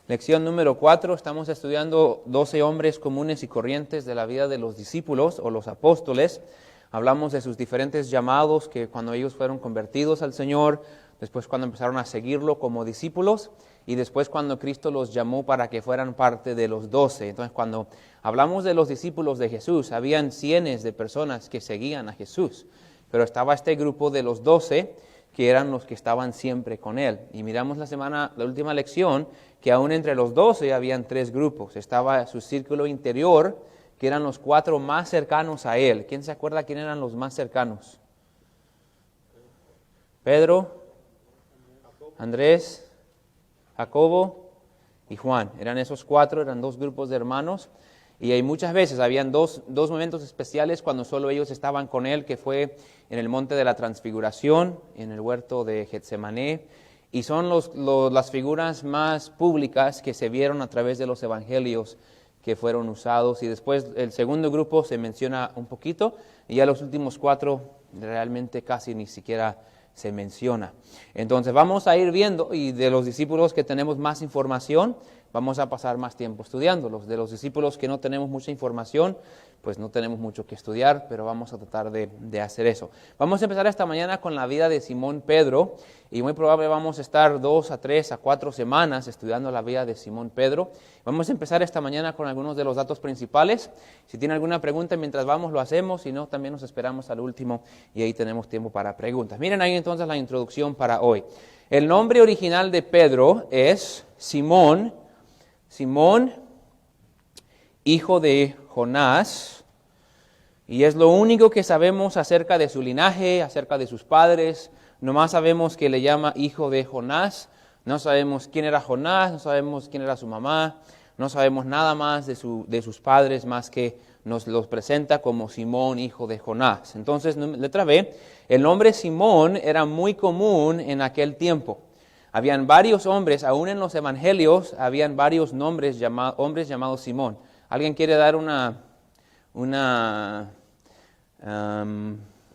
Lección número 4, estamos estudiando 12 hombres comunes y corrientes de la vida de los discípulos o los apóstoles. Hablamos de sus diferentes llamados, que cuando ellos fueron convertidos al Señor, después cuando empezaron a seguirlo como discípulos, y después cuando Cristo los llamó para que fueran parte de los 12. Entonces, cuando hablamos de los discípulos de Jesús, habían cientos de personas que seguían a Jesús, pero estaba este grupo de los 12, que eran los que estaban siempre con Él. Y miramos la última lección, que aún entre los 12 habían 3 grupos. Estaba su círculo interior, que eran los 4 más cercanos a Él. ¿Quién se acuerda quién eran los más cercanos? Pedro, Andrés, Jacobo y Juan. Eran esos 4, eran 2 grupos de hermanos. Y hay muchas veces, habían dos momentos especiales cuando solo ellos estaban con Él, que fue en el monte de la transfiguración, en el huerto de Getsemaní, y son las figuras más públicas que se vieron a través de los evangelios que fueron usados. Y después el segundo grupo se menciona un poquito, y ya los últimos 4 realmente casi ni siquiera se menciona. Entonces vamos a ir viendo, y de los discípulos que tenemos más información, vamos a pasar más tiempo estudiándolos. De los discípulos que no tenemos mucha información, pues no tenemos mucho que estudiar, pero vamos a tratar de hacer eso. Vamos a empezar esta mañana con la vida de Simón Pedro, y muy probable vamos a estar 2 a 3 a 4 semanas estudiando la vida de Simón Pedro. Vamos a empezar esta mañana con algunos de los datos principales. Si tiene alguna pregunta mientras vamos, lo hacemos, si no, también nos esperamos al último, y ahí tenemos tiempo para preguntas. Miren ahí entonces la introducción para hoy. El nombre original de Pedro es Simón, hijo de Jonás, y es lo único que sabemos acerca de su linaje, acerca de sus padres. Nomás sabemos que le llama hijo de Jonás. No sabemos quién era Jonás, no sabemos quién era su mamá, no sabemos nada más de sus padres, más que nos los presenta como Simón, hijo de Jonás. Entonces, letra B, el nombre Simón era muy común en aquel tiempo. Habían varios hombres, aún en los evangelios, habían varios hombres llamados Simón. ¿Alguien quiere dar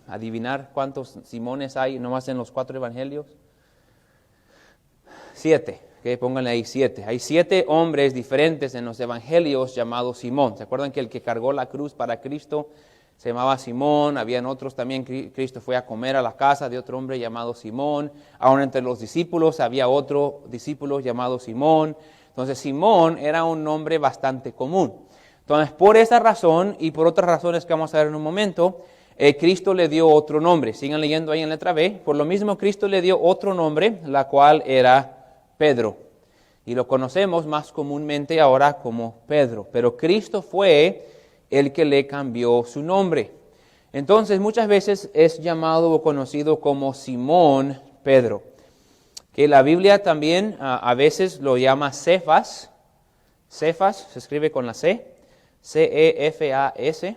adivinar cuántos Simones hay nomás en los 4 evangelios? 7, okay, pónganle ahí 7. Hay 7 hombres diferentes en los evangelios llamados Simón. ¿Se acuerdan que el que cargó la cruz para Cristo se llamaba Simón? Habían otros también. Cristo fue a comer a la casa de otro hombre llamado Simón. Aún entre los discípulos había otro discípulo llamado Simón. Entonces Simón era un nombre bastante común. Entonces, por esa razón y por otras razones que vamos a ver en un momento, Cristo le dio otro nombre. Sigan leyendo ahí en letra B. Por lo mismo, Cristo le dio otro nombre, la cual era Pedro. Y lo conocemos más comúnmente ahora como Pedro. Pero Cristo fue el que le cambió su nombre. Entonces, muchas veces es llamado o conocido como Simón Pedro. Que la Biblia también a veces lo llama Cefas. Cefas se escribe con la C. C-E-F-A-S.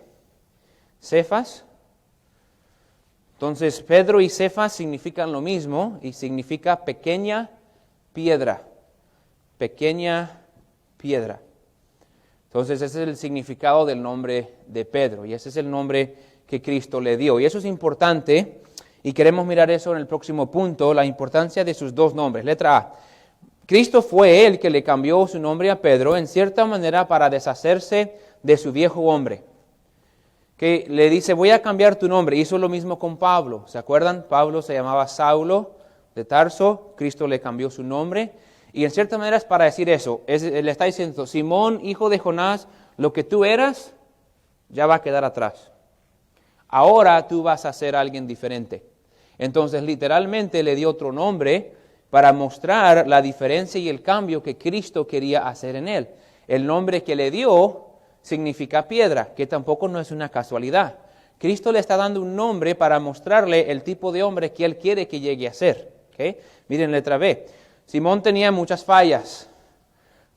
Cefas. Entonces, Pedro y Cefas significan lo mismo y significa pequeña piedra. Pequeña piedra. Entonces, ese es el significado del nombre de Pedro, y ese es el nombre que Cristo le dio. Y eso es importante, y queremos mirar eso en el próximo punto, la importancia de sus 2 nombres. Letra A. Cristo fue el que le cambió su nombre a Pedro, en cierta manera para deshacerse de su viejo hombre. Que le dice, voy a cambiar tu nombre. Hizo lo mismo con Pablo. ¿Se acuerdan? Pablo se llamaba Saulo de Tarso. Cristo le cambió su nombre. Y en cierta manera es para decir eso. Le está diciendo, Simón, hijo de Jonás, lo que tú eras ya va a quedar atrás. Ahora tú vas a ser alguien diferente. Entonces literalmente le dio otro nombre para mostrar la diferencia y el cambio que Cristo quería hacer en él. El nombre que le dio significa piedra, que tampoco no es una casualidad. Cristo le está dando un nombre para mostrarle el tipo de hombre que Él quiere que llegue a ser. ¿Okay? Miren letra B. Simón tenía muchas fallas.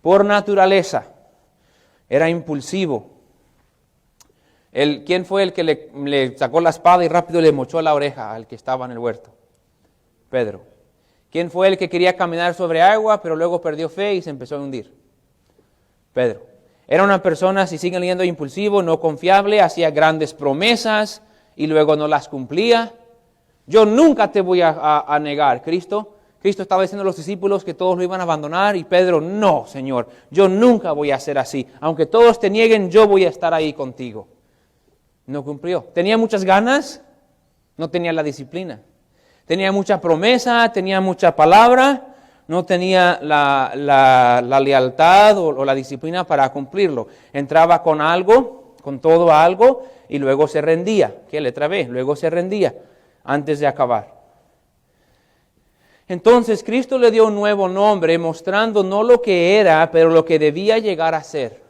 Por naturaleza, era impulsivo. ¿Quién fue el que le sacó la espada y rápido le mochó la oreja al que estaba en el huerto? Pedro. ¿Quién fue el que quería caminar sobre agua, pero luego perdió fe y se empezó a hundir? Pedro. Era una persona, si siguen leyendo, impulsivo, no confiable, hacía grandes promesas y luego no las cumplía. Yo nunca te voy a negar, Cristo, Cristo estaba diciendo a los discípulos que todos lo iban a abandonar y Pedro, no, Señor, yo nunca voy a ser así. Aunque todos te nieguen, yo voy a estar ahí contigo. No cumplió. ¿Tenía muchas ganas? No tenía la disciplina. Tenía mucha promesa, tenía mucha palabra, no tenía la lealtad o la disciplina para cumplirlo. Entraba con algo, con todo algo, y luego se rendía. ¿Qué letra B? Luego se rendía antes de acabar. Entonces Cristo le dio un nuevo nombre, mostrando no lo que era, pero lo que debía llegar a ser.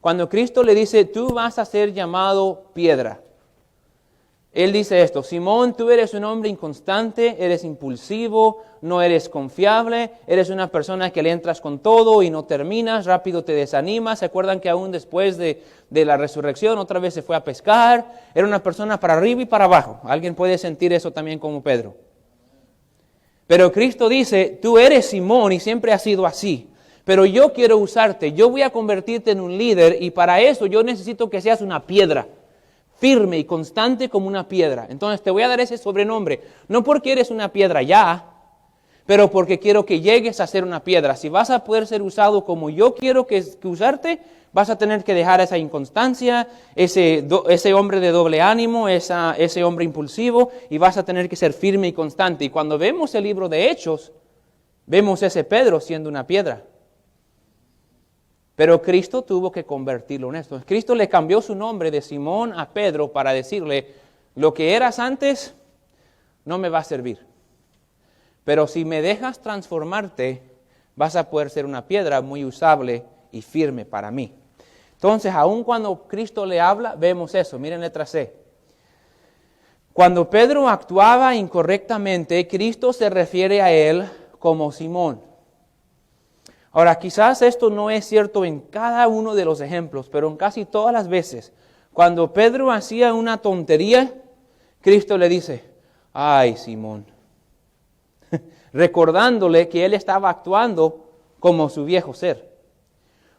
Cuando Cristo le dice, tú vas a ser llamado piedra. Él dice esto, Simón, tú eres un hombre inconstante, eres impulsivo, no eres confiable, eres una persona que le entras con todo y no terminas, rápido te desanimas. ¿Se acuerdan que aún después de la resurrección otra vez se fue a pescar? Era una persona para arriba y para abajo. ¿Alguien puede sentir eso también como Pedro? Pero Cristo dice, tú eres Simón y siempre has sido así, pero yo quiero usarte, yo voy a convertirte en un líder y para eso yo necesito que seas una piedra, firme y constante como una piedra. Entonces te voy a dar ese sobrenombre, no porque eres una piedra ya, pero porque quiero que llegues a ser una piedra. Si vas a poder ser usado como yo quiero que usarte, vas a tener que dejar esa inconstancia, ese hombre de doble ánimo, ese hombre impulsivo, y vas a tener que ser firme y constante. Y cuando vemos el libro de Hechos, vemos ese Pedro siendo una piedra. Pero Cristo tuvo que convertirlo en esto. Cristo le cambió su nombre de Simón a Pedro para decirle, lo que eras antes no me va a servir. Pero si me dejas transformarte, vas a poder ser una piedra muy usable y firme para mí. Entonces, aun cuando Cristo le habla, vemos eso. Miren letra C. Cuando Pedro actuaba incorrectamente, Cristo se refiere a él como Simón. Ahora, quizás esto no es cierto en cada uno de los ejemplos, pero en casi todas las veces, cuando Pedro hacía una tontería, Cristo le dice, ay, Simón, recordándole que él estaba actuando como su viejo ser.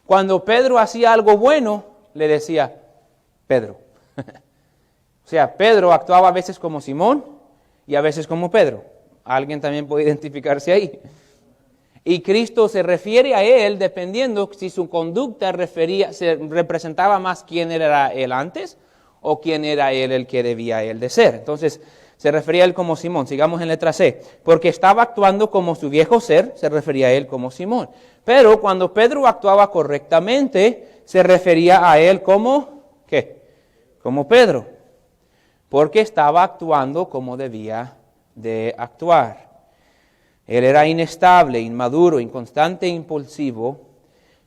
Cuando Pedro hacía algo bueno, le decía, Pedro. O sea, Pedro actuaba a veces como Simón y a veces como Pedro. Alguien también puede identificarse ahí. Y Cristo se refiere a él dependiendo si su conducta se representaba más quién era él antes o quién era él el que debía él de ser. Entonces, se refería a él como Simón. Sigamos en letra C. Porque estaba actuando como su viejo ser, se refería a él como Simón. Pero cuando Pedro actuaba correctamente, se refería a él como, ¿qué? Como Pedro. Porque estaba actuando como debía de actuar. Él era inestable, inmaduro, inconstante e impulsivo.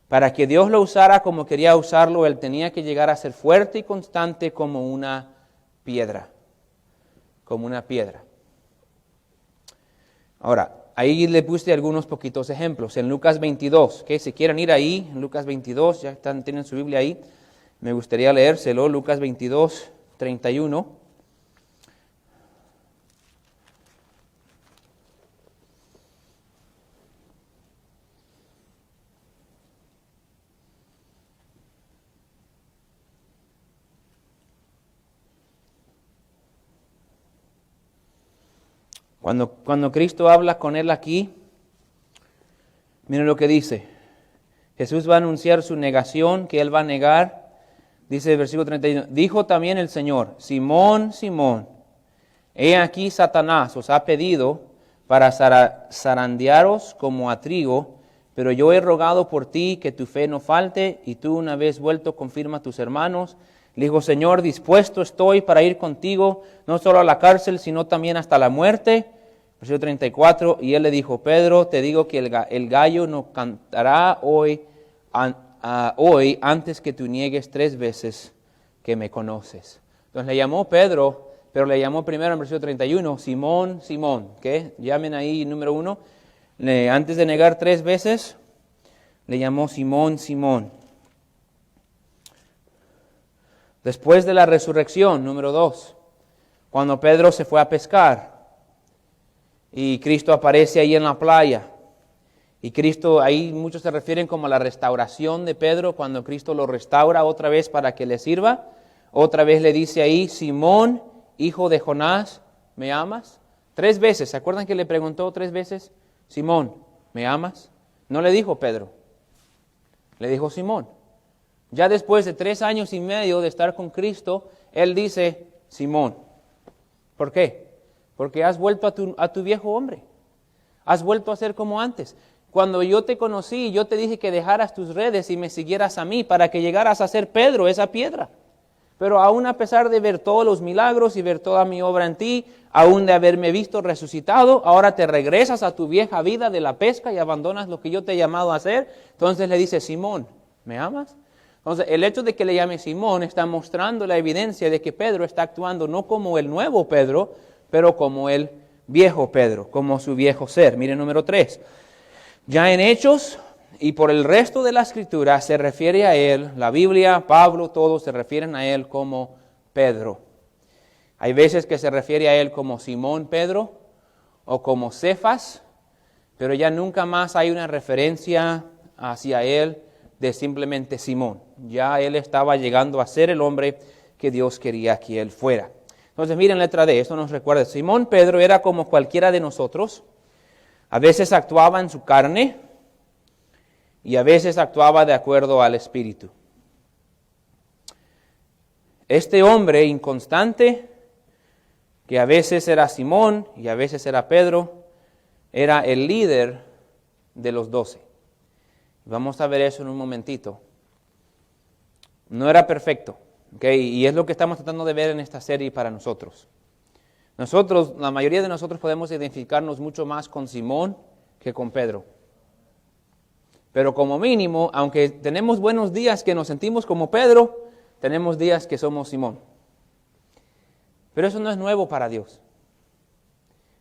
Para que Dios lo usara como quería usarlo, él tenía que llegar a ser fuerte y constante como una piedra. Como una piedra. Ahora, ahí le puse algunos poquitos ejemplos. En Lucas 22, ¿okay? Si quieren ir ahí, en Lucas 22, ya tienen su Biblia ahí, me gustaría leérselo, Lucas 22, 31. Cuando Cristo habla con él aquí, miren lo que dice. Jesús va a anunciar su negación, que él va a negar. Dice el versículo 31, dijo también el Señor, Simón, Simón, he aquí Satanás os ha pedido para zarandearos como a trigo, pero yo he rogado por ti que tu fe no falte, y tú una vez vuelto confirma a tus hermanos. Le dijo, Señor, dispuesto estoy para ir contigo, no solo a la cárcel, sino también hasta la muerte. Versículo 34, y él le dijo, Pedro, te digo que el gallo no cantará hoy antes que tú niegues 3 veces que me conoces. Entonces le llamó Pedro, pero le llamó primero en versículo 31, Simón, Simón. ¿Qué? Llamen ahí número 1. Antes de negar 3 veces, le llamó Simón, Simón. Después de la resurrección, número 2, cuando Pedro se fue a pescar y Cristo aparece ahí en la playa. Y Cristo, ahí muchos se refieren como a la restauración de Pedro, cuando Cristo lo restaura otra vez para que le sirva. Otra vez le dice ahí, Simón, hijo de Jonás, ¿me amas? 3 veces, ¿se acuerdan que le preguntó 3 veces? Simón, ¿me amas? No le dijo Pedro, le dijo Simón. Ya después de 3 años y medio de estar con Cristo, Él dice, Simón. ¿Por qué? Porque has vuelto a tu viejo hombre. Has vuelto a ser como antes. Cuando yo te conocí, yo te dije que dejaras tus redes y me siguieras a mí para que llegaras a ser Pedro, esa piedra. Pero aún a pesar de ver todos los milagros y ver toda mi obra en ti, aún de haberme visto resucitado, ahora te regresas a tu vieja vida de la pesca y abandonas lo que yo te he llamado a hacer. Entonces le dice, Simón, ¿me amas? Entonces el hecho de que le llame Simón está mostrando la evidencia de que Pedro está actuando no como el nuevo Pedro, pero como el viejo Pedro, como su viejo ser. Miren número 3. Ya en Hechos y por el resto de la Escritura se refiere a él, la Biblia, Pablo, todos se refieren a él como Pedro. Hay veces que se refiere a él como Simón Pedro o como Cefas, pero ya nunca más hay una referencia hacia él de simplemente Simón. Ya él estaba llegando a ser el hombre que Dios quería que él fuera. Entonces miren letra D, esto nos recuerda. Simón Pedro era como cualquiera de nosotros. A veces actuaba en su carne y a veces actuaba de acuerdo al Espíritu. Este hombre inconstante, que a veces era Simón y a veces era Pedro, era el líder de los 12. Vamos a ver eso en un momentito. No era perfecto, ¿okay? Y es lo que estamos tratando de ver en esta serie para nosotros. Nosotros, la mayoría de nosotros podemos identificarnos mucho más con Simón que con Pedro. Pero como mínimo, aunque tenemos buenos días que nos sentimos como Pedro, tenemos días que somos Simón. Pero eso no es nuevo para Dios.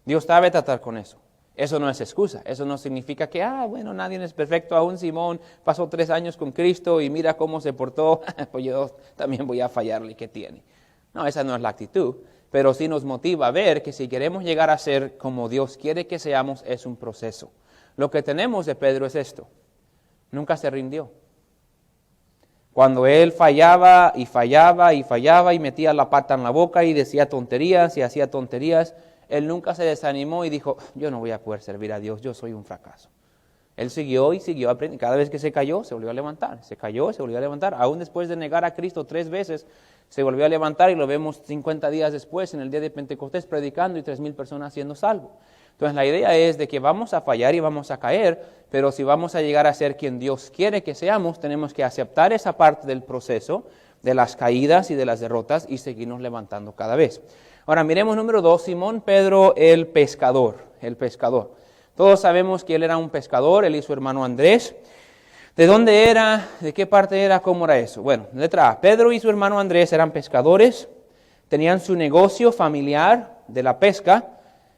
Dios sabe tratar con eso. Eso no es excusa. Eso no significa que, bueno, nadie es perfecto. Aún Simón pasó 3 años con Cristo y mira cómo se portó. Pues yo también voy a fallarle. ¿Qué tiene? No, esa no es la actitud. Pero sí nos motiva a ver que si queremos llegar a ser como Dios quiere que seamos, es un proceso. Lo que tenemos de Pedro es esto. Nunca se rindió. Cuando él fallaba y metía la pata en la boca y decía tonterías y hacía tonterías, él nunca se desanimó y dijo, yo no voy a poder servir a Dios, yo soy un fracaso. Él siguió y siguió aprendiendo. Cada vez que se cayó, se volvió a levantar. Se cayó, se volvió a levantar. Aún después de negar a Cristo 3 veces, se volvió a levantar y lo vemos 50 días después, en el día de Pentecostés, predicando y 3,000 personas siendo salvos. Entonces la idea es de que vamos a fallar y vamos a caer, pero si vamos a llegar a ser quien Dios quiere que seamos, tenemos que aceptar esa parte del proceso, de las caídas y de las derrotas y seguirnos levantando cada vez. Ahora miremos número 2, Simón Pedro el pescador. Todos sabemos que él era un pescador, él y su hermano Andrés. ¿De dónde era? ¿De qué parte era? ¿Cómo era eso? Bueno, letra A. Pedro y su hermano Andrés eran pescadores, tenían su negocio familiar de la pesca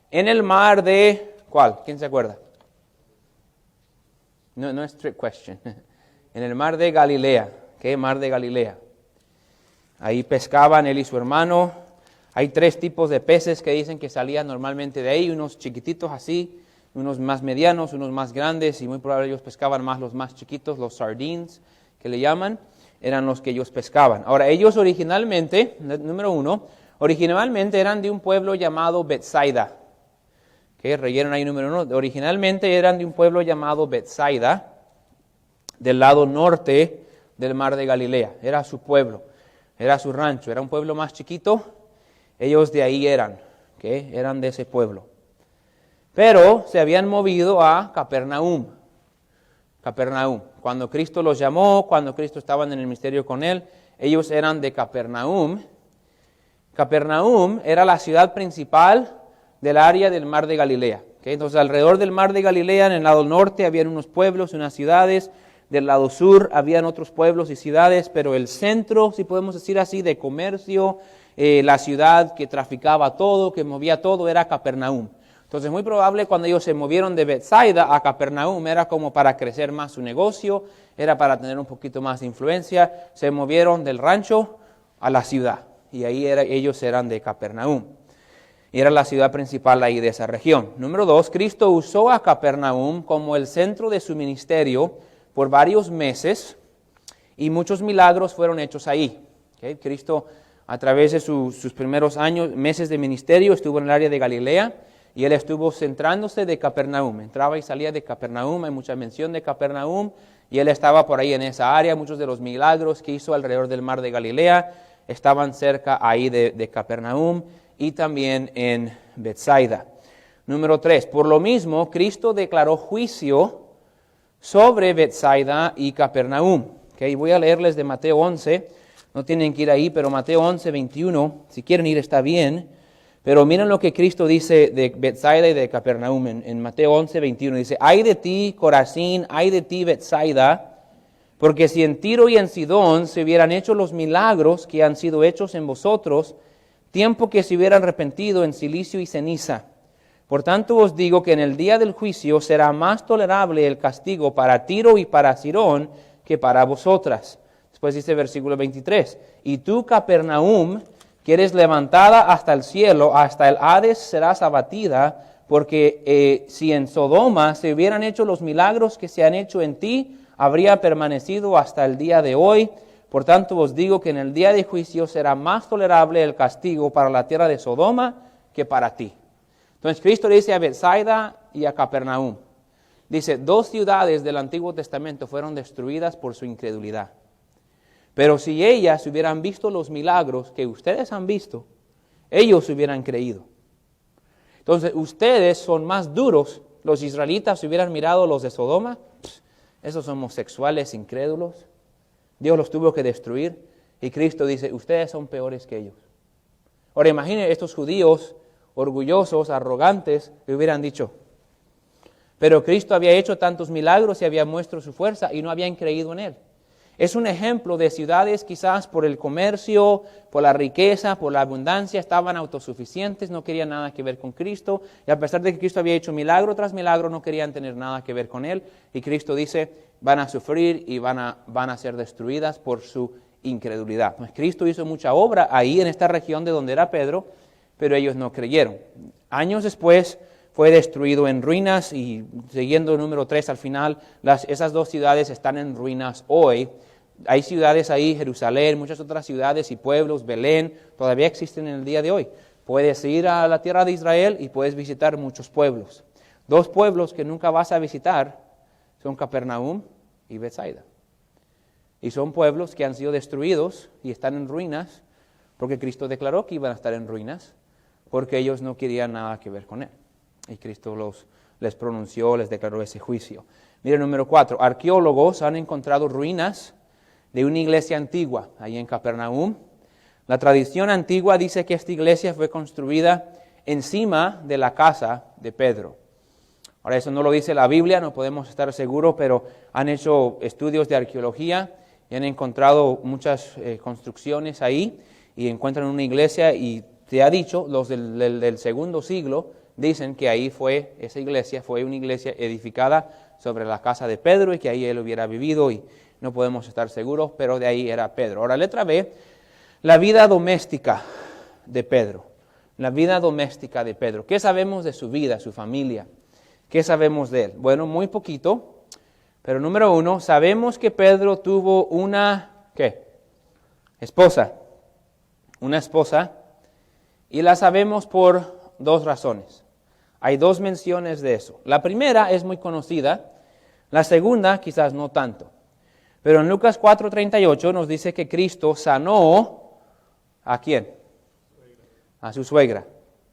en el mar de... ¿Cuál? ¿Quién se acuerda? No es trick question. En el mar de Galilea. ¿Qué mar de Galilea? Ahí pescaban él y su hermano. Hay 3 tipos de peces que dicen que salían normalmente de ahí, unos chiquititos así, unos más medianos, unos más grandes, y muy probable ellos pescaban más los más chiquitos, los sardines, que le llaman, eran los que ellos pescaban. Ahora, ellos originalmente, número 1, originalmente eran de un pueblo llamado Betsaida. Que leyeron ahí número 1. Originalmente eran de un pueblo llamado Betsaida, del lado norte del mar de Galilea. Era su pueblo, era su rancho, era un pueblo más chiquito. Ellos de ahí eran, ¿okay? Eran de ese pueblo. Pero se habían movido a Capernaum. Cuando Cristo los llamó, cuando Cristo estaba en el ministerio con él, ellos eran de Capernaum. Capernaum era la ciudad principal del área del mar de Galilea. ¿Okay? Entonces alrededor del mar de Galilea, en el lado norte, habían unos pueblos, unas ciudades. Del lado sur habían otros pueblos y ciudades, pero el centro, si podemos decir así, de comercio, la ciudad que traficaba todo, que movía todo, era Capernaum. Entonces, muy probable cuando ellos se movieron de Betsaida a Capernaum, era como para crecer más su negocio, era para tener un poquito más de influencia. Se movieron del rancho a la ciudad, y ahí ellos eran de Capernaum. Y era la ciudad principal ahí de esa región. Número 2, Cristo usó a Capernaum como el centro de su ministerio por varios meses, y muchos milagros fueron hechos ahí. ¿Okay? Cristo, a través de sus primeros meses de ministerio, estuvo en el área de Galilea, y él estuvo centrándose de Capernaum. Entraba y salía de Capernaum, hay mucha mención de Capernaum, y él estaba por ahí en esa área. Muchos de los milagros que hizo alrededor del mar de Galilea estaban cerca ahí de Capernaum y también en Bethsaida. Número 3, por lo mismo, Cristo declaró juicio sobre Bethsaida y Capernaum. Okay, voy a leerles de Mateo 11, no tienen que ir ahí, pero Mateo 11, 21, si quieren ir está bien. Pero miren lo que Cristo dice de Bethsaida y de Capernaum en Mateo 11, 21. Dice, ay de ti, Corazín, ay de ti, Bethsaida, porque si en Tiro y en Sidón se hubieran hecho los milagros que han sido hechos en vosotros, tiempo que se hubieran arrepentido en silicio y ceniza. Por tanto os digo que en el día del juicio será más tolerable el castigo para Tiro y para Sidón que para vosotras. Después dice versículo 23, y tú, Capernaum, que eres levantada hasta el cielo, hasta el Hades serás abatida, porque si en Sodoma se hubieran hecho los milagros que se han hecho en ti, habría permanecido hasta el día de hoy. Por tanto os digo que en el día de juicio será más tolerable el castigo para la tierra de Sodoma que para ti. Entonces Cristo le dice a Bethsaida y a Capernaum, dice, 2 ciudades del Antiguo Testamento fueron destruidas por su incredulidad. Pero si ellas hubieran visto los milagros que ustedes han visto, ellos hubieran creído. Entonces, ustedes son más duros. Los israelitas hubieran mirado los de Sodoma, esos homosexuales incrédulos. Dios los tuvo que destruir. Y Cristo dice, ustedes son peores que ellos. Ahora imaginen estos judíos orgullosos, arrogantes, que hubieran dicho. Pero Cristo había hecho tantos milagros y había muestrado su fuerza y no habían creído en Él. Es un ejemplo de ciudades quizás por el comercio, por la riqueza, por la abundancia, estaban autosuficientes, no querían nada que ver con Cristo. Y a pesar de que Cristo había hecho milagro tras milagro, no querían tener nada que ver con Él. Y Cristo dice, van a sufrir y van a ser destruidas por su incredulidad. Pues Cristo hizo mucha obra ahí en esta región de donde era Pedro, pero ellos no creyeron. Años después fue destruido en ruinas y siguiendo el número 3 al final, esas 2 ciudades están en ruinas hoy. Hay ciudades ahí, Jerusalén, muchas otras ciudades y pueblos, Belén, todavía existen en el día de hoy. Puedes ir a la tierra de Israel y puedes visitar muchos pueblos. 2 pueblos que nunca vas a visitar son Capernaum y Bethsaida. Y son pueblos que han sido destruidos y están en ruinas porque Cristo declaró que iban a estar en ruinas porque ellos no querían nada que ver con Él. Y Cristo les pronunció, les declaró ese juicio. Mire, número 4. Arqueólogos han encontrado ruinas de una iglesia antigua, ahí en Capernaum. La tradición antigua dice que esta iglesia fue construida encima de la casa de Pedro. Ahora, eso no lo dice la Biblia, no podemos estar seguros, pero han hecho estudios de arqueología y han encontrado muchas construcciones ahí y encuentran una iglesia y te ha dicho, los del segundo siglo, dicen que ahí esa iglesia fue una iglesia edificada sobre la casa de Pedro y que ahí él hubiera vivido y no podemos estar seguros, pero de ahí era Pedro. Ahora, letra B, la vida doméstica de Pedro. La vida doméstica de Pedro. ¿Qué sabemos de su vida, su familia? ¿Qué sabemos de él? Bueno, muy poquito, pero número 1, sabemos que Pedro tuvo una, ¿qué? Esposa. Una esposa, y la sabemos por 2 razones. Hay 2 menciones de eso. La primera es muy conocida, la segunda quizás no tanto. Pero en Lucas 4:38 nos dice que Cristo sanó ¿a quién? A su suegra.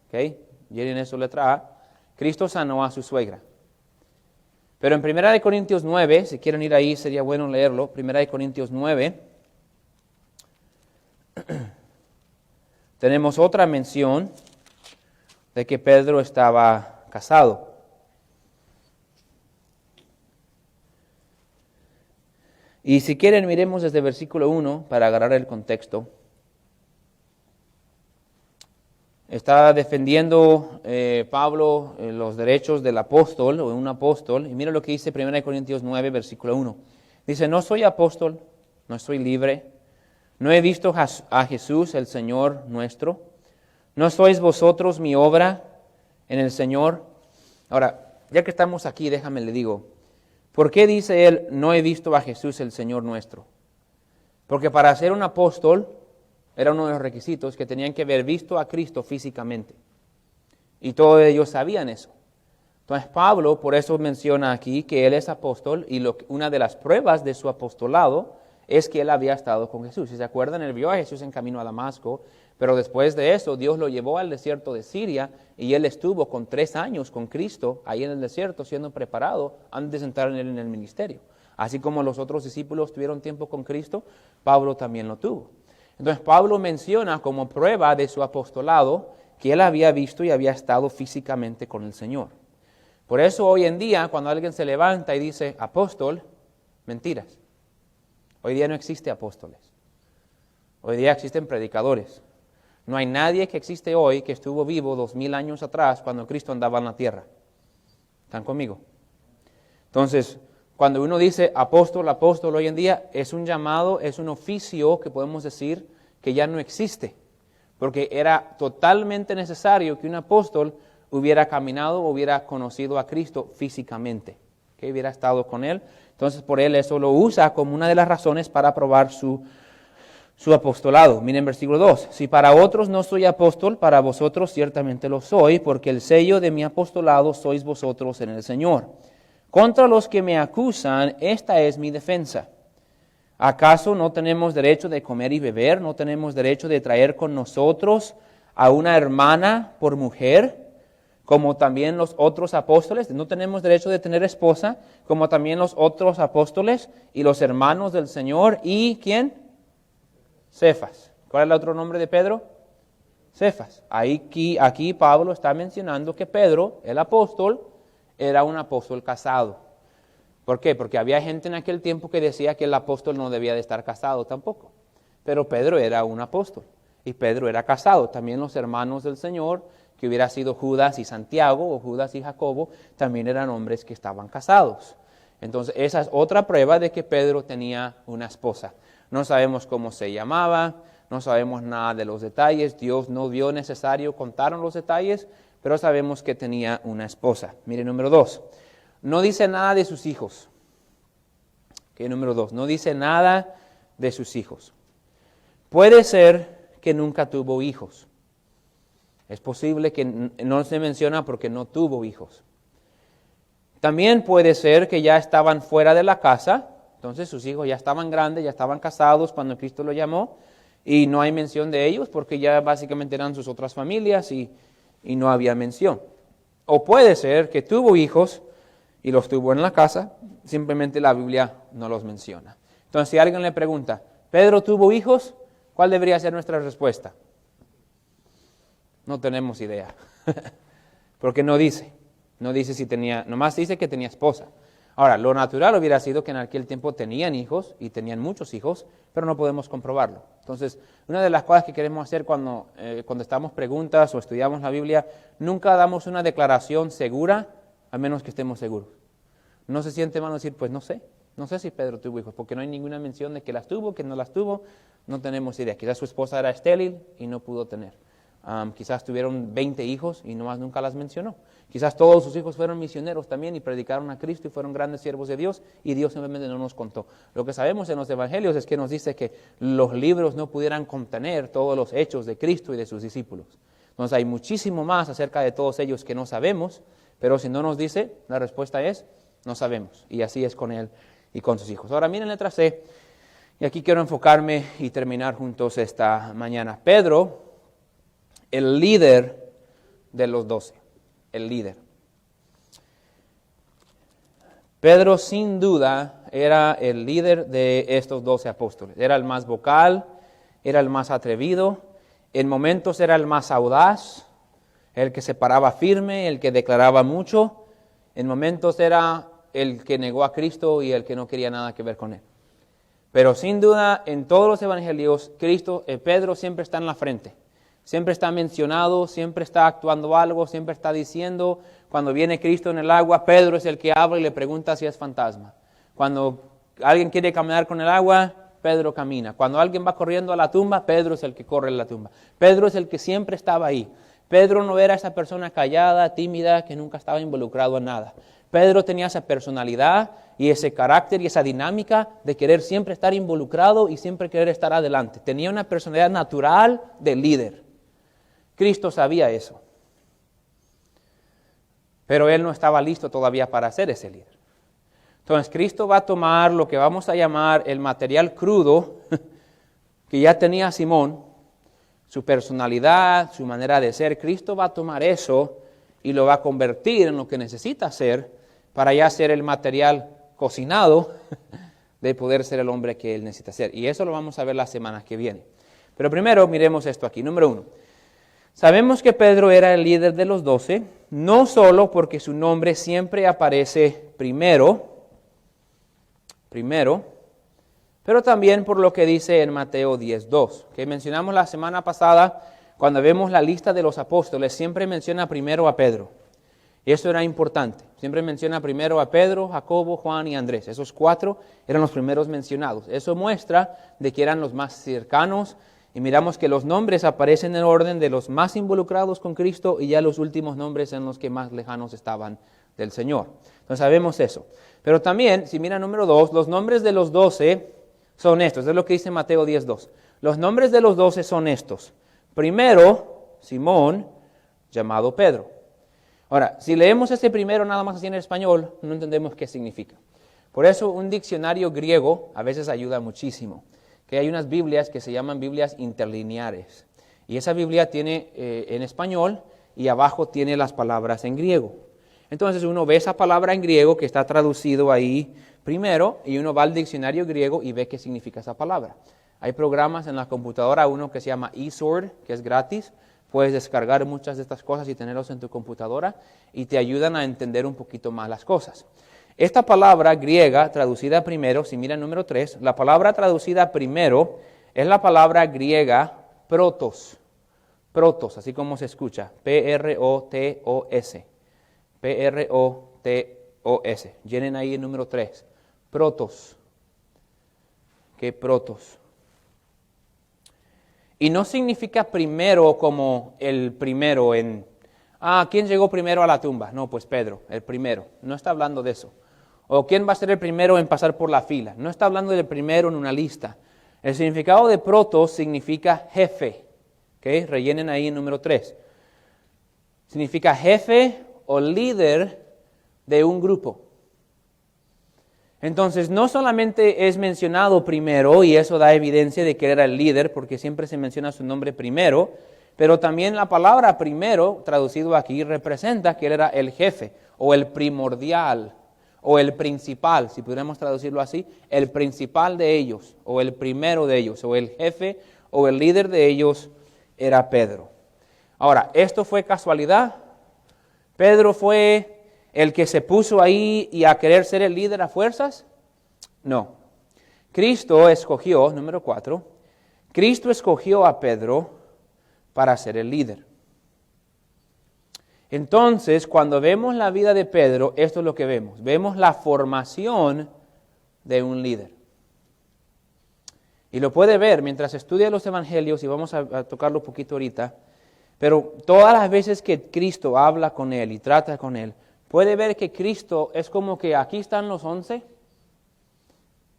¿Okay? Llenen eso letra A. Cristo sanó a su suegra. Pero en 1 Corintios 9, si quieren ir ahí sería bueno leerlo, 1 Corintios 9, tenemos otra mención de que Pedro estaba casado. Y si quieren, miremos desde versículo 1 para agarrar el contexto. Está defendiendo Pablo los derechos del apóstol o un apóstol. Y mira lo que dice 1 Corintios 9, versículo 1. Dice, no soy apóstol, no soy libre, no he visto a Jesús, el Señor nuestro. ¿No sois vosotros mi obra en el Señor? Ahora, ya que estamos aquí, déjame le digo, ¿por qué dice él, no he visto a Jesús, el Señor nuestro? Porque para ser un apóstol era uno de los requisitos que tenían que haber visto a Cristo físicamente. Y todos ellos sabían eso. Entonces Pablo, por eso menciona aquí que él es apóstol y una de las pruebas de su apostolado es que él había estado con Jesús. Si se acuerdan, él vio a Jesús en camino a Damasco, pero después de eso Dios lo llevó al desierto de Siria y él estuvo con 3 años con Cristo ahí en el desierto siendo preparado antes de entrar en el ministerio. Así como los otros discípulos tuvieron tiempo con Cristo, Pablo también lo tuvo. Entonces Pablo menciona como prueba de su apostolado que él había visto y había estado físicamente con el Señor. Por eso hoy en día, cuando alguien se levanta y dice apóstol, mentiras. Hoy día no existe apóstoles. Hoy día existen predicadores. No hay nadie que existe hoy que estuvo vivo 2000 años atrás cuando Cristo andaba en la tierra. ¿Están conmigo? Entonces, cuando uno dice apóstol, apóstol hoy en día, es un llamado, es un oficio que podemos decir que ya no existe. Porque era totalmente necesario que un apóstol hubiera caminado, hubiera conocido a Cristo físicamente, que hubiera estado con Él. Entonces, por Él eso lo usa como una de las razones para aprobar su apostolado. Miren versículo 2. Si para otros no soy apóstol, para vosotros ciertamente lo soy, porque el sello de mi apostolado sois vosotros en el Señor. Contra los que me acusan, esta es mi defensa. ¿Acaso no tenemos derecho de comer y beber? ¿No tenemos derecho de traer con nosotros a una hermana por mujer? Como también los otros apóstoles, no tenemos derecho de tener esposa, como también los otros apóstoles y los hermanos del Señor. ¿Y quién? Cefas. ¿Cuál es el otro nombre de Pedro? Cefas. Aquí Pablo está mencionando que Pedro, el apóstol, era un apóstol casado. ¿Por qué? Porque había gente en aquel tiempo que decía que el apóstol no debía de estar casado tampoco. Pero Pedro era un apóstol y Pedro era casado. También los hermanos del Señor, que hubiera sido Judas y Santiago o Judas y Jacobo, también eran hombres que estaban casados. Entonces esa es otra prueba de que Pedro tenía una esposa. No sabemos cómo se llamaba, no sabemos nada de los detalles, Dios no vio necesario contar los detalles, pero sabemos que tenía una esposa. Mire, número 2, no dice nada de sus hijos. Número 2, no dice nada de sus hijos. Puede ser que nunca tuvo hijos. Es posible que no se menciona porque no tuvo hijos. También puede ser que ya estaban fuera de la casa, entonces sus hijos ya estaban grandes, ya estaban casados cuando Cristo los llamó, y no hay mención de ellos porque ya básicamente eran sus otras familias y no había mención. O puede ser que tuvo hijos y los tuvo en la casa, simplemente la Biblia no los menciona. Entonces si alguien le pregunta, ¿Pedro tuvo hijos? ¿Cuál debería ser nuestra respuesta? No tenemos idea, porque no dice si tenía, nomás dice que tenía esposa. Ahora, lo natural hubiera sido que en aquel tiempo tenían hijos y tenían muchos hijos, pero no podemos comprobarlo. Entonces, una de las cosas que queremos hacer cuando contestamos preguntas o estudiamos la Biblia, nunca damos una declaración segura a menos que estemos seguros. No se siente mal decir, pues no sé si Pedro tuvo hijos, porque no hay ninguna mención de que las tuvo, que no las tuvo, no tenemos idea. Quizás su esposa era estéril y no pudo tener. Quizás tuvieron 20 hijos y nomás nunca las mencionó. Quizás todos sus hijos fueron misioneros también y predicaron a Cristo y fueron grandes siervos de Dios y Dios simplemente no nos contó. Lo que sabemos en los evangelios es que nos dice que los libros no pudieran contener todos los hechos de Cristo y de sus discípulos. Entonces hay muchísimo más acerca de todos ellos que no sabemos, pero si no nos dice, la respuesta es, no sabemos. Y así es con él y con sus hijos. Ahora miren letra C, y aquí quiero enfocarme y terminar juntos esta mañana. Pedro, el líder de los 12, el líder. Pedro sin duda era el líder de estos 12 apóstoles. Era el más vocal, era el más atrevido, en momentos era el más audaz, el que se paraba firme, el que declaraba mucho. En momentos era el que negó a Cristo y el que no quería nada que ver con él. Pero sin duda en todos los evangelios, Pedro siempre está en la frente. Siempre está mencionado, siempre está actuando algo, siempre está diciendo, cuando viene Cristo en el agua, Pedro es el que habla y le pregunta si es fantasma. Cuando alguien quiere caminar con el agua, Pedro camina. Cuando alguien va corriendo a la tumba, Pedro es el que corre a la tumba. Pedro es el que siempre estaba ahí. Pedro no era esa persona callada, tímida, que nunca estaba involucrado en nada. Pedro tenía esa personalidad y ese carácter y esa dinámica de querer siempre estar involucrado y siempre querer estar adelante. Tenía una personalidad natural de líder. Cristo sabía eso. pero él no estaba listo todavía para ser ese líder. Entonces Cristo va a tomar lo que vamos a llamar el material crudo que ya tenía Simón, su personalidad, su manera de ser. Cristo va a tomar eso y lo va a convertir en lo que necesita ser para ya ser el material cocinado de poder ser el hombre que él necesita ser. Y eso lo vamos a ver la semana que viene. Pero primero miremos esto aquí. Número 1. Sabemos que Pedro era el líder de los 12, no solo porque su nombre siempre aparece primero, pero también por lo que dice en Mateo 10:2, que mencionamos la semana pasada, cuando vemos la lista de los apóstoles, siempre menciona primero a Pedro. Y eso era importante. Siempre menciona primero a Pedro, Jacobo, Juan y Andrés. Esos 4 eran los primeros mencionados. Eso muestra de que eran los más cercanos. Y miramos que los nombres aparecen en orden de los más involucrados con Cristo y ya los últimos nombres en los que más lejanos estaban del Señor. Entonces sabemos eso. Pero también, si mira número 2, los nombres de los 12 son estos. Es lo que dice Mateo 10:2. Los nombres de los 12 son estos. Primero, Simón, llamado Pedro. Ahora, si leemos ese primero nada más así en español, no entendemos qué significa. Por eso un diccionario griego a veces ayuda muchísimo. Que hay unas Biblias que se llaman Biblias interlineares. Y esa Biblia tiene en español y abajo tiene las palabras en griego. Entonces uno ve esa palabra en griego que está traducido ahí primero y uno va al diccionario griego y ve qué significa esa palabra. Hay programas en la computadora, uno que se llama eSword, que es gratis. Puedes descargar muchas de estas cosas y tenerlos en tu computadora y te ayudan a entender un poquito más las cosas. Esta palabra griega traducida primero, si mira el número 3, la palabra traducida primero es la palabra griega protos. Protos, así como se escucha, P-R-O-T-O-S. P-R-O-T-O-S. Llenen ahí el número 3. Protos. ¿Qué protos? Y no significa primero como el primero en... ¿quién llegó primero a la tumba? No, pues Pedro, el primero. No está hablando de eso. ¿O quién va a ser el primero en pasar por la fila? No está hablando del primero en una lista. El significado de protos significa jefe. ¿Okay? Rellenen ahí el número 3. Significa jefe o líder de un grupo. Entonces, no solamente es mencionado primero, y eso da evidencia de que era el líder, porque siempre se menciona su nombre primero, pero también la palabra primero, traducido aquí, representa que él era el jefe, o el primordial, o el principal, si pudiéramos traducirlo así, el principal de ellos, o el primero de ellos, o el jefe, o el líder de ellos, era Pedro. Ahora, ¿esto fue casualidad? ¿Pedro fue el que se puso ahí y a querer ser el líder a fuerzas? No. Cristo escogió, número 4, Cristo escogió a Pedro para ser el líder. Entonces, cuando vemos la vida de Pedro, esto es lo que vemos. Vemos la formación de un líder. Y lo puede ver mientras estudia los evangelios, y vamos a tocarlo un poquito ahorita, pero todas las veces que Cristo habla con él y trata con él, puede ver que Cristo es como que aquí están los 11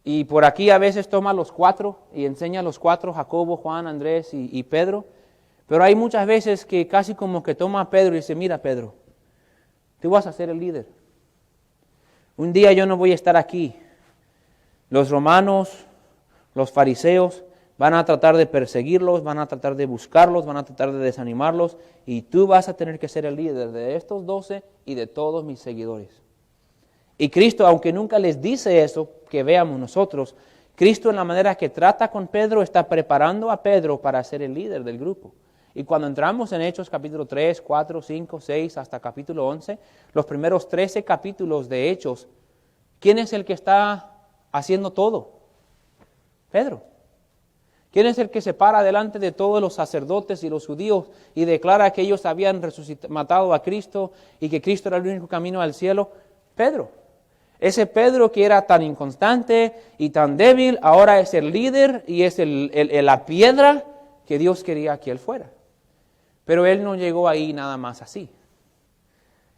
y por aquí a veces toma los 4 y enseña a los 4, Jacobo, Juan, Andrés y Pedro. Pero hay muchas veces que casi como que toma a Pedro y dice, mira Pedro, tú vas a ser el líder. Un día yo no voy a estar aquí. Los romanos, los fariseos van a tratar de perseguirlos, van a tratar de buscarlos, van a tratar de desanimarlos y tú vas a tener que ser el líder de estos 12 y de todos mis seguidores. Y Cristo, aunque nunca les dice eso, que veamos nosotros, Cristo en la manera que trata con Pedro está preparando a Pedro para ser el líder del grupo. Y cuando entramos en Hechos capítulo 3, 4, 5, 6 hasta capítulo 11, los primeros 13 capítulos de Hechos, ¿quién es el que está haciendo todo? Pedro. ¿Quién es el que se para delante de todos los sacerdotes y los judíos y declara que ellos habían matado a Cristo y que Cristo era el único camino al cielo? Pedro. Ese Pedro que era tan inconstante y tan débil, ahora es el líder y es la piedra que Dios quería que él fuera. Pero él no llegó ahí nada más así.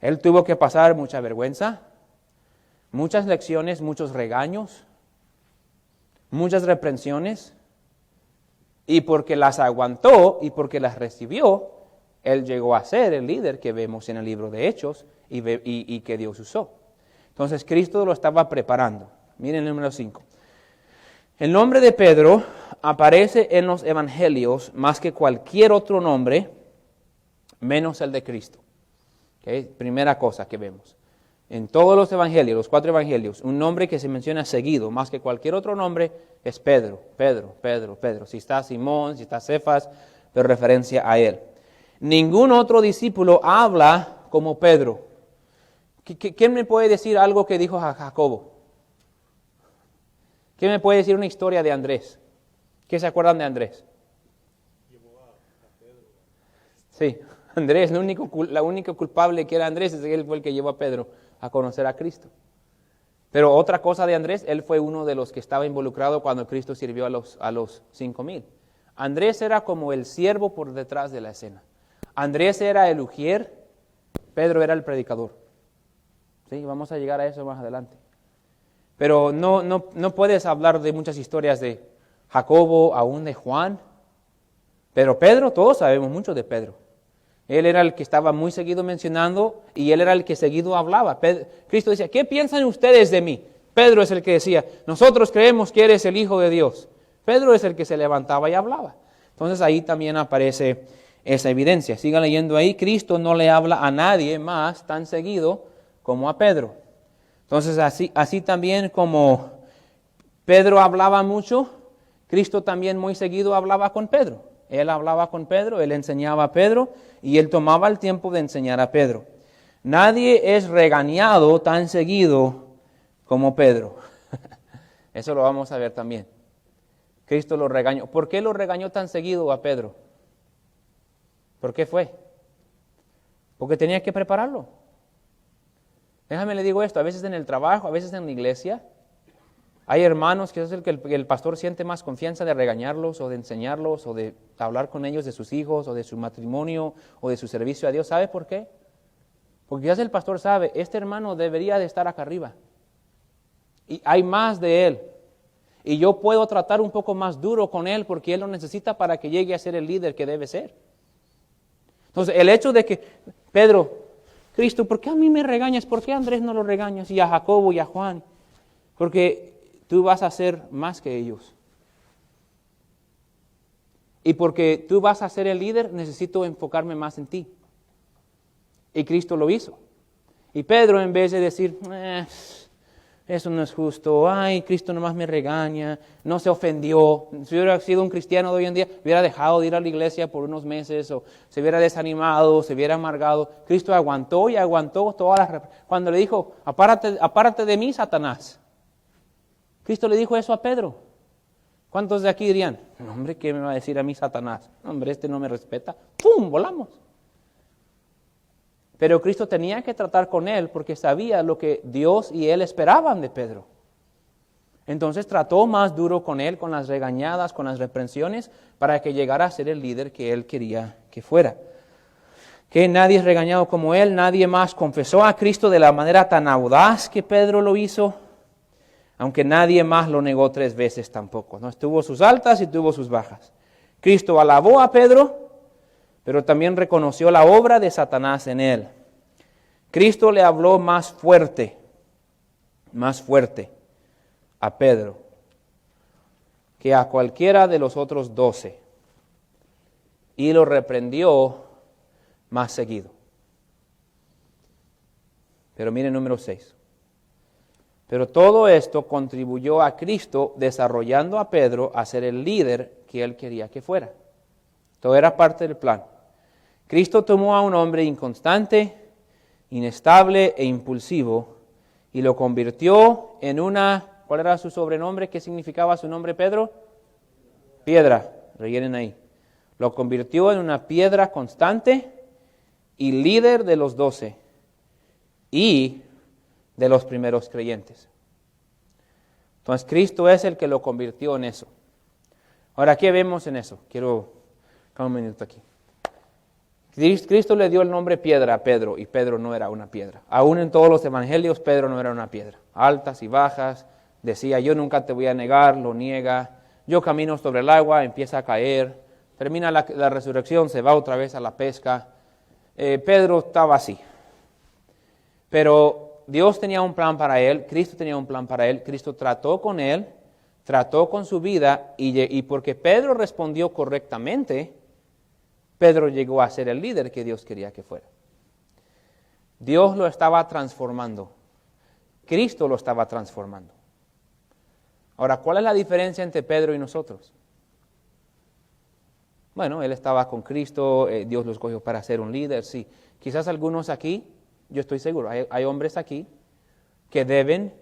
Él tuvo que pasar mucha vergüenza, muchas lecciones, muchos regaños, muchas reprensiones. Y porque las aguantó y porque las recibió, Él llegó a ser el líder que vemos en el libro de Hechos y que Dios usó. Entonces Cristo lo estaba preparando. Miren el número 5. El nombre de Pedro aparece en los evangelios más que cualquier otro nombre, menos el de Cristo. ¿Okay? Primera cosa que vemos. En todos los evangelios, los 4 evangelios, un nombre que se menciona seguido, más que cualquier otro nombre, es Pedro, Pedro, Pedro, Pedro. Si está Simón, si está Cefas, pero referencia a él. Ningún otro discípulo habla como Pedro. ¿Quién me puede decir algo que dijo Jacobo? ¿Quién me puede decir una historia de Andrés? ¿Qué se acuerdan de Andrés? Sí, Andrés, la única culpable que era Andrés es que él fue el que llevó a Pedro a conocer a Cristo. Pero otra cosa de Andrés, él fue uno de los que estaba involucrado cuando Cristo sirvió a los 5,000. Andrés era como el siervo por detrás de la escena. Andrés era el ujier, Pedro era el predicador. Sí, vamos a llegar a eso más adelante. Pero no puedes hablar de muchas historias de Jacobo, aún de Juan. Pero Pedro, todos sabemos mucho de Pedro. Él era el que estaba muy seguido mencionando y él era el que seguido hablaba. Cristo decía, ¿qué piensan ustedes de mí? Pedro es el que decía, nosotros creemos que eres el Hijo de Dios. Pedro es el que se levantaba y hablaba. Entonces ahí también aparece esa evidencia. Sigan leyendo ahí, Cristo no le habla a nadie más tan seguido como a Pedro. Entonces así también como Pedro hablaba mucho, Cristo también muy seguido hablaba con Pedro. Él hablaba con Pedro, él enseñaba a Pedro y él tomaba el tiempo de enseñar a Pedro. Nadie es regañado tan seguido como Pedro. Eso lo vamos a ver también. Cristo lo regañó. ¿Por qué lo regañó tan seguido a Pedro? ¿Por qué fue? Porque tenía que prepararlo. Déjame le digo esto, a veces en el trabajo, a veces en la iglesia, hay hermanos que es el que el pastor siente más confianza de regañarlos o de enseñarlos o de hablar con ellos de sus hijos o de su matrimonio o de su servicio a Dios. ¿Sabe por qué? Porque quizás el pastor sabe, este hermano debería de estar acá arriba. Y hay más de él. Y yo puedo tratar un poco más duro con él porque él lo necesita para que llegue a ser el líder que debe ser. Entonces, el hecho de que, Pedro, Cristo, ¿por qué a mí me regañas? ¿Por qué a Andrés no lo regañas? Y a Jacobo y a Juan. Porque tú vas a ser más que ellos. Y porque tú vas a ser el líder, necesito enfocarme más en ti. Y Cristo lo hizo. Y Pedro, en vez de decir, eso no es justo, ay, Cristo nomás me regaña, no se ofendió. Si hubiera sido un cristiano de hoy en día, hubiera dejado de ir a la iglesia por unos meses, o se hubiera desanimado, se hubiera amargado. Cristo aguantó y aguantó cuando le dijo, apárate de mí, Satanás. Cristo le dijo eso a Pedro. ¿Cuántos de aquí dirían, no, hombre, qué me va a decir a mí Satanás? No, hombre, este no me respeta. ¡Pum! Volamos. Pero Cristo tenía que tratar con él porque sabía lo que Dios y él esperaban de Pedro. Entonces trató más duro con él, con las regañadas, con las reprensiones, para que llegara a ser el líder que él quería que fuera. Que nadie es regañado como él, nadie más confesó a Cristo de la manera tan audaz que Pedro lo hizo, aunque nadie más lo negó 3 veces tampoco. ¿No? Tuvo sus altas y tuvo sus bajas. Cristo alabó a Pedro, pero también reconoció la obra de Satanás en él. Cristo le habló más fuerte a Pedro que a cualquiera de los otros 12 y lo reprendió más seguido. Pero miren número 6. Pero todo esto contribuyó a Cristo desarrollando a Pedro a ser el líder que él quería que fuera. Todo era parte del plan. Cristo tomó a un hombre inconstante, inestable e impulsivo y lo convirtió en una, ¿cuál era su sobrenombre? ¿Qué significaba su nombre, Pedro? Piedra, rellenen ahí. Lo convirtió en una piedra constante y líder de los 12 y de los primeros creyentes. Entonces Cristo es el que lo convirtió en eso. Ahora, ¿qué vemos en eso? Quiero un minuto aquí. Cristo le dio el nombre piedra a Pedro y Pedro no era una piedra. Aún en todos los evangelios Pedro no era una piedra. Altas y bajas, decía yo nunca te voy a negar, lo niega. Yo camino sobre el agua, empieza a caer. termina la resurrección, se va otra vez a la pesca. Pedro estaba así. Pero Dios tenía un plan para él, Cristo tenía un plan para él, Cristo trató con él, trató con su vida, y porque Pedro respondió correctamente, Pedro llegó a ser el líder que Dios quería que fuera. Dios lo estaba transformando. Cristo lo estaba transformando. Ahora, ¿cuál es la diferencia entre Pedro y nosotros? Bueno, él estaba con Cristo, Dios lo escogió para ser un líder, sí. Quizás algunos aquí, yo estoy seguro, hay hombres aquí que deben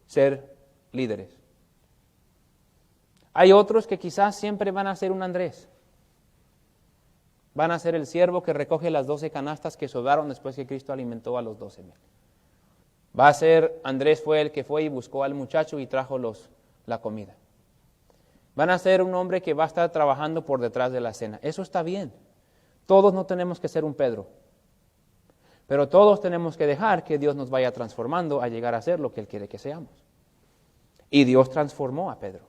ser líderes. Hay otros que quizás siempre van a ser un Andrés. Van a ser el siervo que recoge las 12 canastas que sobraron después que Cristo alimentó a los 12,000. Va a ser, Andrés fue el que fue y buscó al muchacho y trajo la comida. Van a ser un hombre que va a estar trabajando por detrás de la cena. Eso está bien. Todos no tenemos que ser un Pedro. Pero todos tenemos que dejar que Dios nos vaya transformando a llegar a ser lo que Él quiere que seamos. Y Dios transformó a Pedro.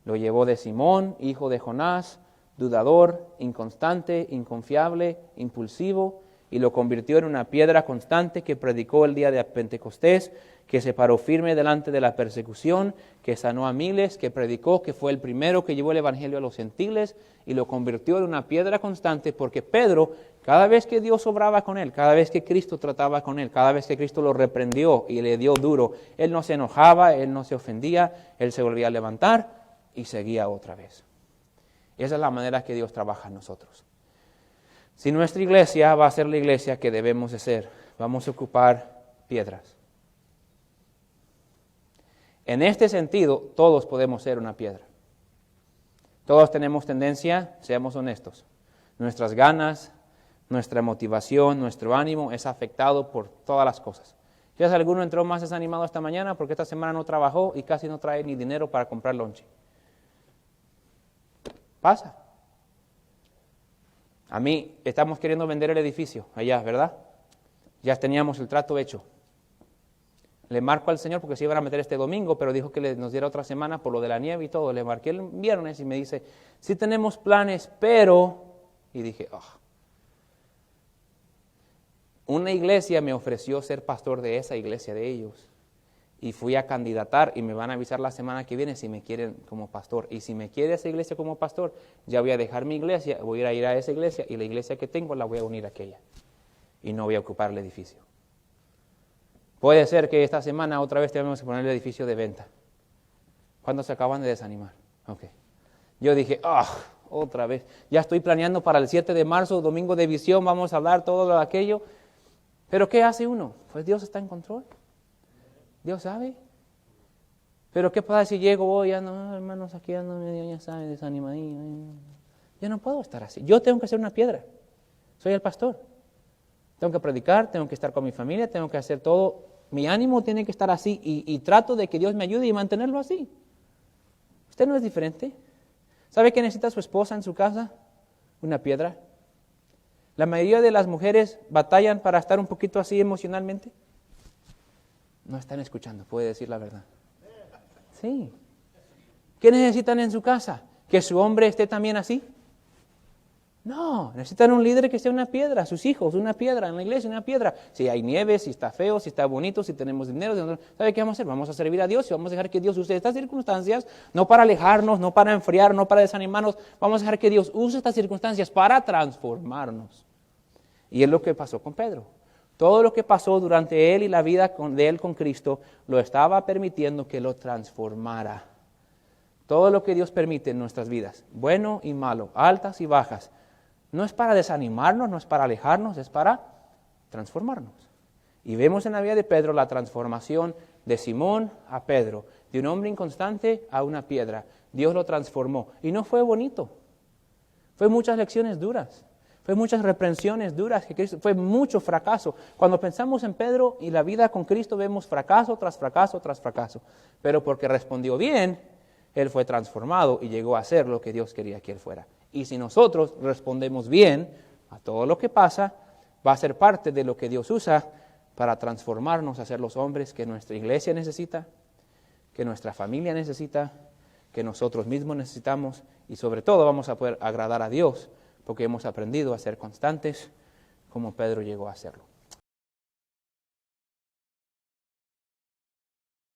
Lo llevó de Simón, hijo de Jonás, dudador, inconstante, inconfiable, impulsivo, y lo convirtió en una piedra constante que predicó el día de Pentecostés, que se paró firme delante de la persecución, que sanó a miles, que predicó, que fue el primero que llevó el evangelio a los gentiles, y lo convirtió en una piedra constante, porque Pedro, cada vez que Dios obraba con él, cada vez que Cristo trataba con él, cada vez que Cristo lo reprendió y le dio duro, él no se enojaba, él no se ofendía, él se volvía a levantar y seguía otra vez. Esa es la manera que Dios trabaja en nosotros. Si nuestra iglesia va a ser la iglesia que debemos de ser, vamos a ocupar piedras. En este sentido, todos podemos ser una piedra. Todos tenemos tendencia, seamos honestos, nuestras ganas, nuestra motivación, nuestro ánimo es afectado por todas las cosas. Quizás alguno entró más desanimado esta mañana porque esta semana no trabajó y casi no trae ni dinero para comprar lonche. Pasa. A mí, estamos queriendo vender el edificio allá, ¿verdad? Ya teníamos el trato hecho. Le marco al Señor porque se iban a meter este domingo, pero dijo que nos diera otra semana por lo de la nieve y todo. Le marqué el viernes y me dice, sí tenemos planes, pero... Y dije, Una iglesia me ofreció ser pastor de esa iglesia de ellos. Y fui a candidatar y me van a avisar la semana que viene si me quieren como pastor. Y si me quiere esa iglesia como pastor, ya voy a dejar mi iglesia, voy a ir a esa iglesia y la iglesia que tengo la voy a unir a aquella. Y no voy a ocupar el edificio. Puede ser que esta semana otra vez tengamos que poner el edificio de venta. ¿Cuándo se acaban de desanimar? Okay. Yo dije, otra vez. Ya estoy planeando para el 7 de marzo, domingo de visión, vamos a hablar todo aquello. Pero ¿qué hace uno? Pues Dios está en control. Dios sabe. Pero ¿qué pasa si llego hoy? Ya no, hermanos, aquí ando medio, ya saben, desanimadillo. Yo no puedo estar así. Yo tengo que ser una piedra. Soy el pastor. Tengo que predicar, tengo que estar con mi familia, tengo que hacer todo. Mi ánimo tiene que estar así y trato de que Dios me ayude y mantenerlo así. ¿Usted no es diferente? ¿Sabe qué necesita su esposa en su casa? Una piedra. La mayoría de las mujeres batallan para estar un poquito así emocionalmente. No están escuchando, puede decir la verdad. Sí. ¿Qué necesitan en su casa? ¿Que su hombre esté también así? No, necesitan un líder que sea una piedra, sus hijos, una piedra, en la iglesia una piedra. Si hay nieve, si está feo, si está bonito, si tenemos dinero, ¿sabe qué vamos a hacer? Vamos a servir a Dios y vamos a dejar que Dios use estas circunstancias, no para alejarnos, no para enfriar, no para desanimarnos, vamos a dejar que Dios use estas circunstancias para transformarnos. Y es lo que pasó con Pedro. Todo lo que pasó durante él y la vida de él con Cristo lo estaba permitiendo que lo transformara. Todo lo que Dios permite en nuestras vidas, bueno y malo, altas y bajas, no es para desanimarnos, no es para alejarnos, es para transformarnos. Y vemos en la vida de Pedro la transformación de Simón a Pedro, de un hombre inconstante a una piedra. Dios lo transformó y no fue bonito. Fue muchas lecciones duras. Fue muchas reprensiones duras, fue mucho fracaso. Cuando pensamos en Pedro y la vida con Cristo, vemos fracaso tras fracaso tras fracaso. Pero porque respondió bien, él fue transformado y llegó a ser lo que Dios quería que él fuera. Y si nosotros respondemos bien a todo lo que pasa, va a ser parte de lo que Dios usa para transformarnos a ser los hombres que nuestra iglesia necesita, que nuestra familia necesita, que nosotros mismos necesitamos y sobre todo vamos a poder agradar a Dios porque hemos aprendido a ser constantes como Pedro llegó a hacerlo.